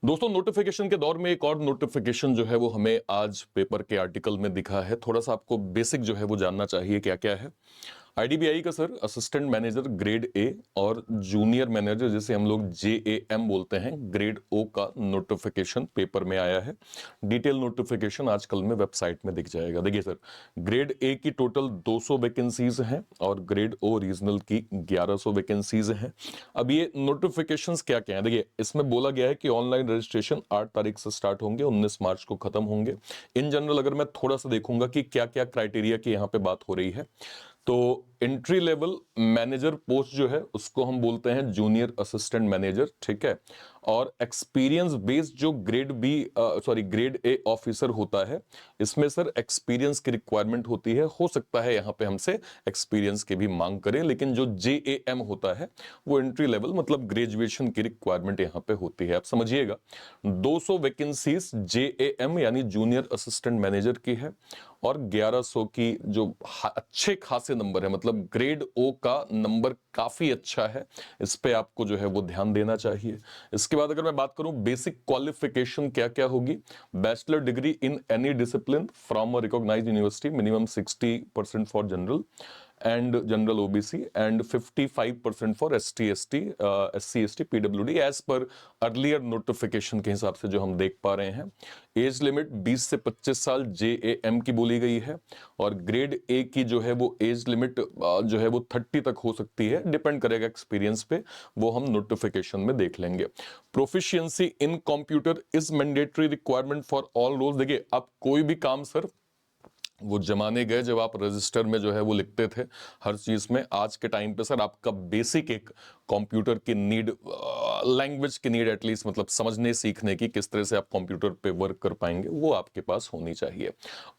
दोस्तों नोटिफिकेशन के दौर में एक और नोटिफिकेशन जो है वो हमें आज पेपर के आर्टिकल में दिखा है। थोड़ा सा आपको बेसिक जो है वो जानना चाहिए क्या क्या है। आईडीबीआई का sir assistant manager grade A और जूनियर मैनेजर जिसे हम लोग जेएएम बोलते हैं ग्रेड ओ का नोटिफिकेशन पेपर में आया है। डिटेल नोटिफिकेशन आजकल में वेबसाइट में दिख जाएगा। देखिए सर, ग्रेड ए की टोटल 200 वैकेंसीज हैं और ग्रेड ओ रीजनल की 1100 वैकेंसीज हैं। अब ये नोटिफिकेशंस क्या क्या है, देखिए इसमें बोला गया है कि ऑनलाइन रजिस्ट्रेशन 8 तारीख से स्टार्ट होंगे, 19 मार्च को खत्म होंगे। इन जनरल अगर मैं थोड़ा सा देखूंगा कि क्या क्या क्राइटेरिया की यहाँ पे बात हो रही है, तो एंट्री लेवल मैनेजर पोस्ट जो है उसको हम बोलते हैं जूनियर असिस्टेंट मैनेजर, ठीक है। और एक्सपीरियंस बेस्ड जो ग्रेड ए ऑफिसर होता है, इसमें सर एक्सपीरियंस की रिक्वायरमेंट होती है। हो सकता है यहां पे हमसे एक्सपीरियंस की भी मांग करें, लेकिन जो जेएएम होता है वो एंट्री लेवल मतलब ग्रेजुएशन की रिक्वायरमेंट यहां पे होती है। आप समझिएगा 200 वैकेंसीज जेएएम यानी जूनियर असिस्टेंट मैनेजर की है और 1100 की जो अच्छे खासे नंबर है, मतलब ग्रेड ओ का नंबर काफी अच्छा है। इस पे आपको जो है वो ध्यान देना चाहिए। इसके बाद अगर मैं बात करूं बेसिक क्वालिफिकेशन क्या क्या होगी, bachelor degree in any discipline from a recognised university, minimum 60% for general and general OBC and 55% for ST ST SC ST PWD as पर अर्लियर नोटिफिकेशन के हिसाब से जो हम देख पा रहे हैं। एज लिमिट 20 से 25 साल जेएएम की बोली गई है और ग्रेड ए की जो है वो एज लिमिट जो है वो 30 तक हो सकती है, डिपेंड करेगा एक्सपीरियंस पे, वो हम नोटिफिकेशन में देख लेंगे। Proficiency in computer is mandatory requirement for all roles. देखिए अब कोई भी काम सर, वो जमाने गए जब आप रजिस्टर में जो है वो लिखते थे हर चीज में। आज के टाइम पे सर आपका बेसिक एक कंप्यूटर की नीड, लैंग्वेज की नीड एटलीस्ट, मतलब समझने सीखने की, किस तरह से आप कंप्यूटर पे वर्क कर पाएंगे, वो आपके पास होनी चाहिए।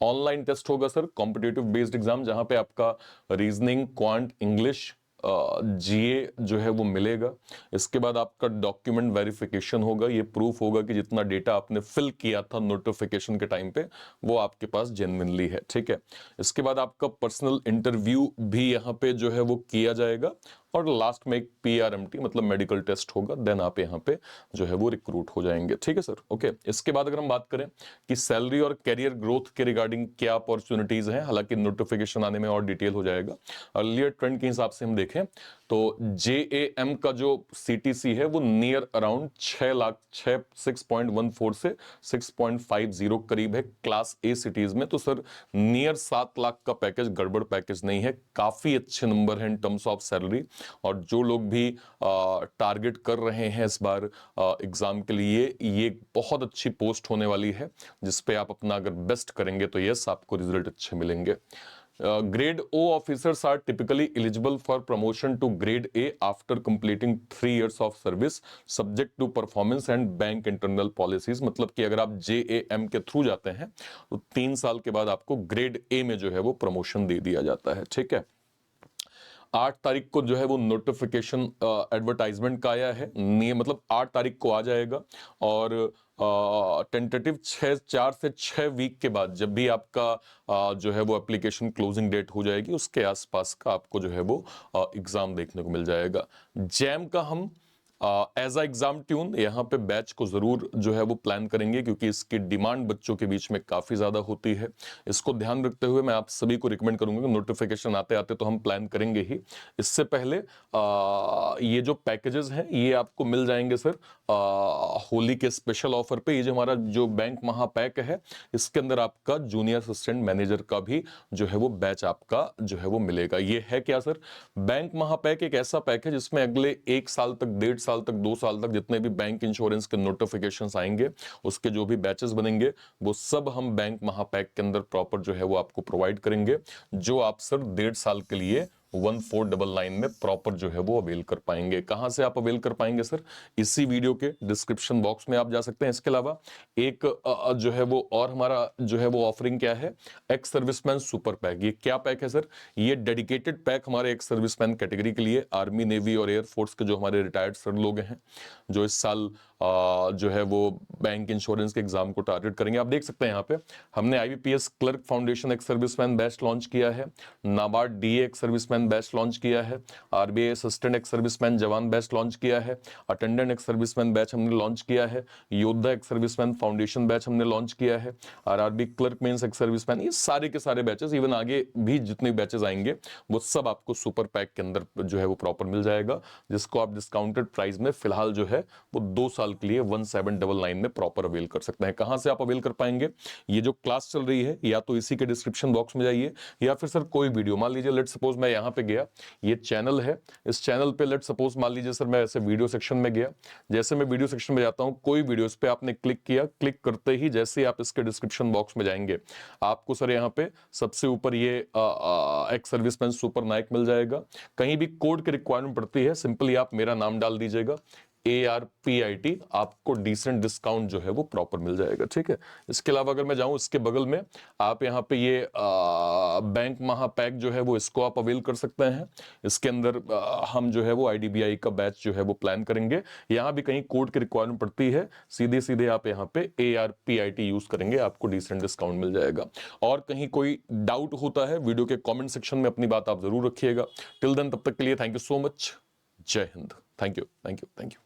ऑनलाइन टेस्ट होगा सर, कॉम्पिटिटिव बेस्ड एग्जाम, जहां पे आपका रीजनिंग, क्वांट, इंग्लिश, जीए जो है वो मिलेगा। इसके बाद आपका डॉक्यूमेंट वेरिफिकेशन होगा। ये प्रूफ होगा कि जितना डेटा आपने फिल किया था नोटिफिकेशन के टाइम पे वो आपके पास जेन्युइनली है, ठीक है। इसके बाद आपका पर्सनल इंटरव्यू भी यहाँ पे जो है वो किया जाएगा और लास्ट में एक पीआरएमटी मतलब मेडिकल टेस्ट होगा, देन आप यहाँ पे जो है वो रिक्रूट हो जाएंगे, ठीक है सर। ओके, इसके बाद अगर हम बात करें कि सैलरी और कैरियर ग्रोथ के रिगार्डिंग क्या अपॉर्चुनिटीज हैं, हालांकि नोटिफिकेशन आने में और डिटेल हो जाएगा। अर्लियर ट्रेंड के हिसाब से हम देखें तो जेएएम का जो सीटीसी है वो नियर अराउंड 6.14 से 6.50 करीब है क्लास ए सिटीज में। तो सर नियर 7 लाख का पैकेज गड़बड़ पैकेज नहीं है, काफी अच्छे नंबर हैं इन टर्म्स ऑफ सैलरी। और जो लोग भी टारगेट कर रहे हैं इस बार एग्जाम के लिए, ये बहुत अच्छी पोस्ट होने वाली है जिसपे आप अपना अगर बेस्ट करेंगे तो यस आपको रिजल्ट अच्छे मिलेंगे। Grade O officers are typically eligible for promotion to Grade A after completing 3 years of service, subject to performance and bank internal policies। मतलब कि अगर आप JAM के थ्रू जाते हैं तो 3 साल के बाद आपको ग्रेड ए में जो है वो प्रमोशन दे दिया जाता है, ठीक है। 8 तारीख को जो है वो नोटिफिकेशन एडवर्टाइजमेंट का आया है, मतलब 8 तारीख को आ जाएगा। और टेंटेटिव 4 से 6 वीक के बाद जब भी आपका जो है वो एप्लीकेशन क्लोजिंग डेट हो जाएगी, उसके आसपास का आपको जो है वो एग्जाम देखने को मिल जाएगा। जैम का हम एज अ एग्जाम ट्यून यहाँ पे बैच को जरूर जो है वो प्लान करेंगे, क्योंकि इसकी डिमांड बच्चों के बीच में काफी ज्यादा होती है। इसको ध्यान रखते हुए मैं आप सभी को रिकमेंड करूंगा कि नोटिफिकेशन आते आते तो हम प्लान करेंगे ही, इससे पहले ये जो पैकेजेस हैं ये आपको मिल जाएंगे सर होली के स्पेशल ऑफर पे। ये जो हमारा जो बैंक महापैक है, इसके अंदर आपका जूनियर असिस्टेंट मैनेजर का भी जो है वो बैच आपका जो है वो मिलेगा। ये है क्या सर, बैंक महापैक एक ऐसा पैक है जिसमें अगले 1 साल तक, 1.5 साल तक, 2 साल तक जितने भी बैंक इंश्योरेंस के नोटिफिकेशंस आएंगे, उसके जो भी बैचेस बनेंगे, वो सब हम बैंक महापैक के अंदर प्रॉपर जो है वो आपको प्रोवाइड करेंगे, जो आप सर 1.5 साल के लिए 1499 में प्रॉपर जो है वो अवेल कर पाएंगे। कहां से आप अवेल कर पाएंगे सर, इसी वीडियो के डिस्क्रिप्शन बॉक्स में आप जा सकते हैं। इसके अलावा एक जो है वो और हमारा जो है वो ऑफरिंग क्या है, एक्स सर्विसमैन सुपर पैक। ये क्या पैक है सर, ये डेडिकेटेड पैक हमारे एक्स सर्विसमैन कैटेगरी के लिए, आर्मी, नेवी और एयरफोर्स के जो हमारे रिटायर्ड सर लोग हैं, जो इस साल जो है वो बैंक इंश्योरेंस के एग्जाम को टारगेट करेंगे। आप देख सकते हैं यहाँ पे हमने IBPS clerk foundation ex serviceman batch launch किया है, NABARD DA ex serviceman serviceman batch launch किया है, आरबीआई असिस्टेंट एक्स सर्विसमैन जवान बैच लॉन्च किया है, अटेंडेंट एक्स सर्विसमैन बैच हमने लॉन्च किया है, Yoddha ex serviceman foundation batch हमने लॉन्च किया है, RRB clerk mains ex serviceman, ये सारे के सारे बैचेस, इवन आगे भी जितने बैचेस आएंगे वो सब आपको सुपर पैक के अंदर जो है वो प्रॉपर मिल जाएगा, जिसको आप डिस्काउंटेड प्राइस में फिलहाल जो है वो 2 साल के लिए 1799 में प्रॉपर अवेल कर सकते हैं। कहां से आप अवेल कर पाएंगे? ये जो क्लास चल रही है या तो इसी के डिस्क्रिप्शन बॉक्स में जाइए, या फिर सर कोई वीडियो, मान लीजिए लेट सपोज मैं यहां पे गया, ये चैनल है, इस चैनल पे लेट सपोज मान लीजिए सर मैं ऐसे वीडियो सेक्शन में गया, जैसे मैं वीडियो सेक्शन में जाता हूं, कोई वीडियो इस पे आपने क्लिक किया, क्लिक करते ही जैसे ही आप इसके डिस्क्रिप्शन बॉक्स में जाएंगे आपको सर यहाँ पे सबसे ऊपर ये एक्स सर्विसमैन सुपर नायक मिल जाएगा। कहीं भी कोड की रिक्वायरमेंट पड़ती है, सिंपली आप मेरा नाम डाल दीजिएगा ARPIT, आपको डिसेंट डिस्काउंट जो है वो प्रॉपर मिल जाएगा, ठीक है। इसके अलावा अगर मैं जाऊं इसके बगल में, आप यहाँ पे ये बैंक महापैक जो है वो इसको आप अवेल कर सकते हैं। इसके अंदर हम जो है वो IDBI का बैच जो है वो प्लान करेंगे। यहाँ भी कहीं कोड की रिक्वायरमेंट पड़ती है, सीधे सीधे आप यहाँ पे ARPIT यूज करेंगे, आपको डिसेंट डिस्काउंट मिल जाएगा। और कहीं कोई डाउट होता है वीडियो के कॉमेंट सेक्शन में अपनी बात आप जरूर रखिएगा। टिल देन, तब तक के लिए थैंक यू सो मच। जय हिंद। Thank you, thank you, thank you.